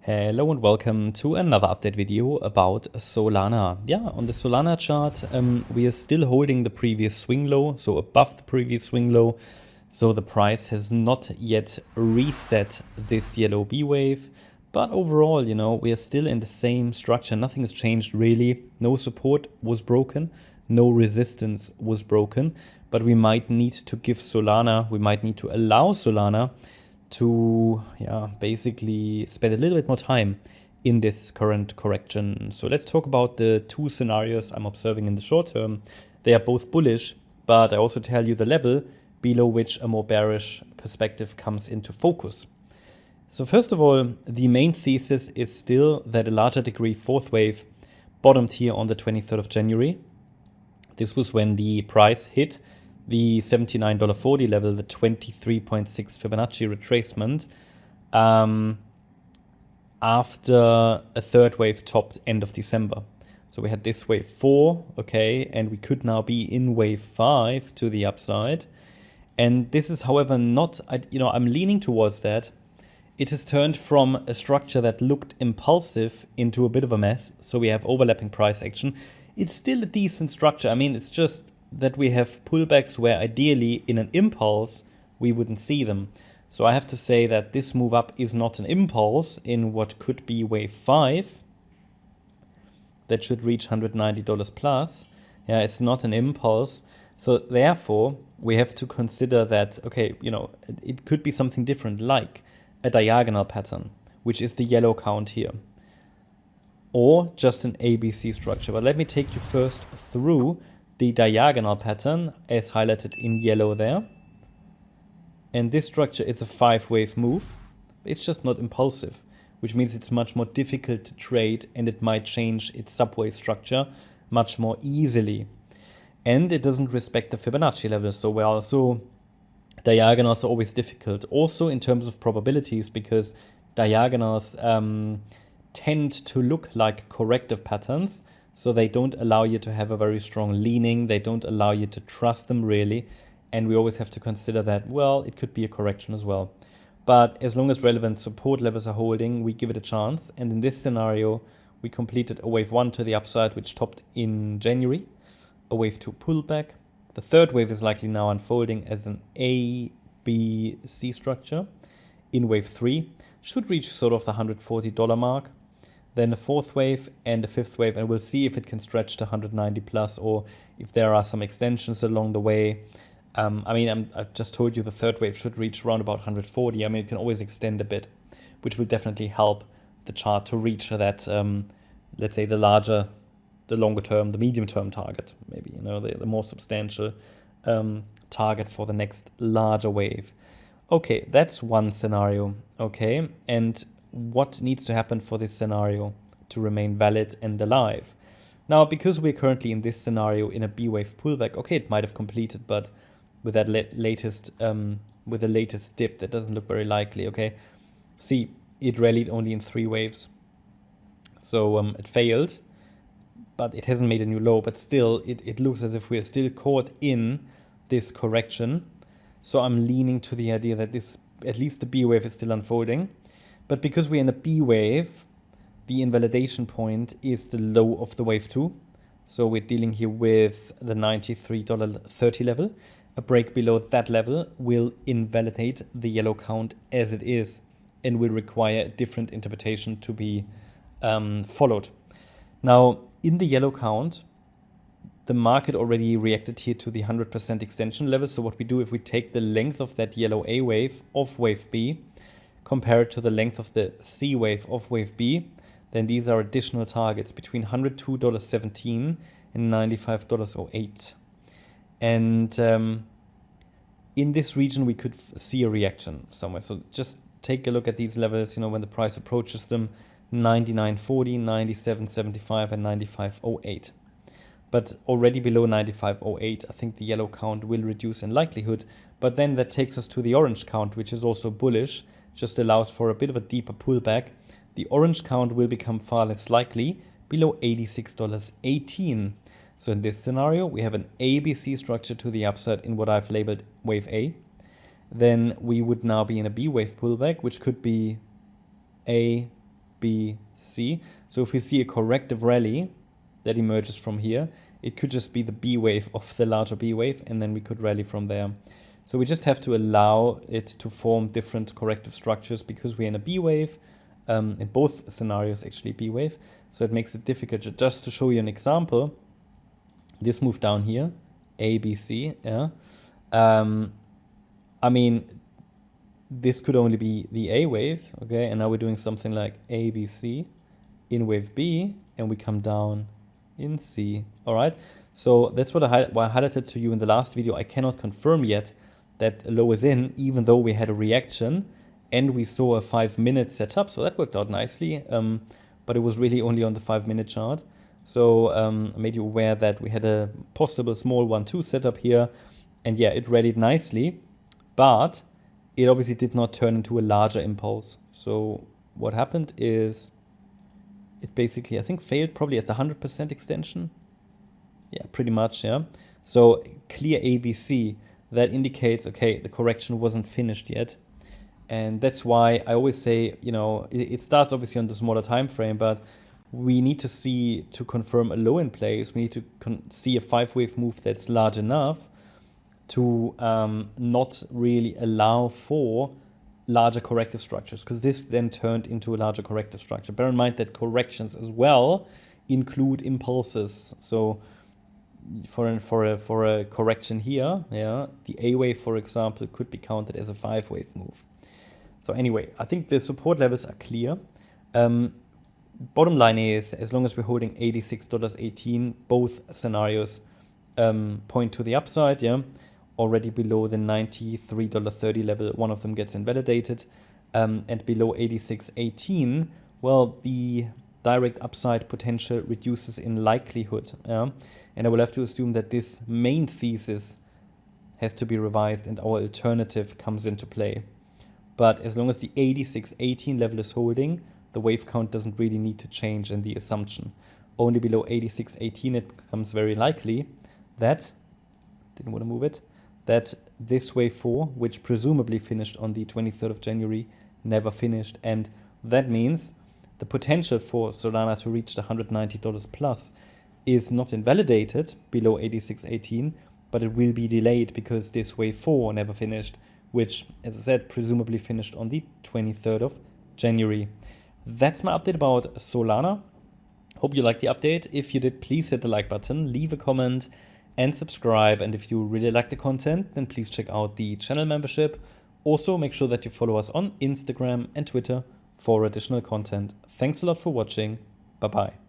Hello and welcome to another update video about Solana. Yeah, on the Solana chart, we are still holding the previous swing low, so above the previous swing low. So the price has not yet reset this yellow B wave. But overall, we are still in the same structure. Nothing has changed really. No support was broken. No resistance was broken. But we might need to give Solana, we might need to allow Solana to basically spend a little bit more time in this current correction. So let's talk about the two scenarios I'm observing in the short term. They are both bullish, but I also tell you the level below which a more bearish perspective comes into focus. So first of all, the main thesis is still that a larger degree fourth wave bottomed here on the 23rd of January. This was when the price hit the $79.40 level, the 23.6 Fibonacci retracement, after a third wave topped end of December. So we had this wave 4, okay, and we could now be in wave 5 to the upside. And this is, however, not, I'm leaning towards that. It has turned from a structure that looked impulsive into a bit of a mess. So we have overlapping price action. It's still a decent structure. I mean, it's just that we have pullbacks where ideally in an impulse we wouldn't see them. So I have to say that this move up is not an impulse in what could be wave 5 that should reach $190 plus. Yeah, it's not an impulse. So therefore we have to consider that, okay, it could be something different, like a diagonal pattern, which is the yellow count here, or just an ABC structure. But let me take you first through the diagonal pattern as highlighted in yellow there. And this structure is a 5-wave move. It's just not impulsive, which means it's much more difficult to trade and it might change its subwave structure much more easily. And it doesn't respect the Fibonacci levels so well. So diagonals are always difficult. Also in terms of probabilities, because diagonals tend to look like corrective patterns. So they don't allow you to have a very strong leaning. They don't allow you to trust them really. And we always have to consider that, well, it could be a correction as well. But as long as relevant support levels are holding, we give it a chance. And in this scenario, we completed a wave 1 to the upside, which topped in January. A wave 2 pullback. The third wave is likely now unfolding as an A, B, C structure. In wave 3, should reach sort of the $140 mark. Then a fourth wave and a fifth wave, and we'll see if it can stretch to 190 plus or if there are some extensions along the way. I've just told you the third wave should reach around about 140. I mean, it can always extend a bit, which will definitely help the chart to reach that, let's say the longer term, the medium term target, maybe, the more substantial target for the next larger wave. Okay, that's one scenario, okay, and what needs to happen for this scenario to remain valid and alive? Now, because we're currently in this scenario in a B wave pullback, okay, it might have completed, but with that latest dip, that doesn't look very likely. Okay, see, it rallied only in 3 waves, so it failed, but it hasn't made a new low. But still, it looks as if we're still caught in this correction. So I'm leaning to the idea that this, at least the B wave, is still unfolding. But because we're in a B wave, the invalidation point is the low of the wave 2. So we're dealing here with the $93.30 level. A break below that level will invalidate the yellow count as it is and will require a different interpretation to be followed. Now, in the yellow count, the market already reacted here to the 100% extension level. So what we do, if we take the length of that yellow A wave of wave B, compare it to the length of the C wave of wave B, then these are additional targets between $102.17 and $95.08. And in this region, we could see a reaction somewhere. So just take a look at these levels, when the price approaches them, 99.40, 97.75, and 95.08. But already below 95.08, I think the yellow count will reduce in likelihood. But then that takes us to the orange count, which is also bullish, just allows for a bit of a deeper pullback. The orange count will become far less likely below $86.18. So in this scenario, we have an ABC structure to the upside in what I've labeled wave A. Then we would now be in a B wave pullback, which could be A, B, C. So if we see a corrective rally that emerges from here, it could just be the B wave of the larger B wave, and then we could rally from there. So we just have to allow it to form different corrective structures because we're in a B wave, in both scenarios actually B wave. So it makes it difficult. Just to show you an example, this move down here, A, B, C, yeah. I mean, this could only be the A wave, okay? And now we're doing something like A, B, C in wave B, and we come down in C, all right? So that's what I highlighted to you in the last video. I cannot confirm yet that a low is in, even though we had a reaction and we saw a 5-minute setup. So that worked out nicely, but it was really only on the 5-minute chart. So I made you aware that we had a possible small 1-2 setup here. And yeah, it rallied nicely, but it obviously did not turn into a larger impulse. So what happened is it basically, I think, failed probably at the 100% extension. Yeah, pretty much, yeah. So clear ABC, that indicates, okay, the correction wasn't finished yet. And that's why I always say, you know, it starts obviously on the smaller time frame, but we need to see, to confirm a low in place, we need to see a 5-wave move that's large enough to not really allow for larger corrective structures, because this then turned into a larger corrective structure. Bear in mind that corrections as well include impulses. So for a correction here, yeah, the A wave, for example, could be counted as a 5-wave move. So anyway, I think the support levels are clear. Bottom line is, as long as we're holding $86.18, both scenarios point to the upside, yeah. Already below the $93.30 level, one of them gets invalidated, and below 86.18, well, the direct upside potential reduces in likelihood, yeah? And I will have to assume that this main thesis has to be revised and our alternative comes into play. But as long as the 86.18 level is holding, the wave count doesn't really need to change in the assumption. Only below 86.18 it becomes very likely that, didn't want to move it, that this wave 4, which presumably finished on the 23rd of January, never finished. And that means the potential for Solana to reach the $190 plus is not invalidated below 86.18, but it will be delayed because this wave 4 never finished, which, as I said, presumably finished on the 23rd of January. That's my update about Solana. Hope you liked the update. If you did, please hit the like button, leave a comment, and subscribe. And if you really like the content, then please check out the channel membership. Also, make sure that you follow us on Instagram and Twitter for additional content. Thanks a lot for watching. Bye-bye.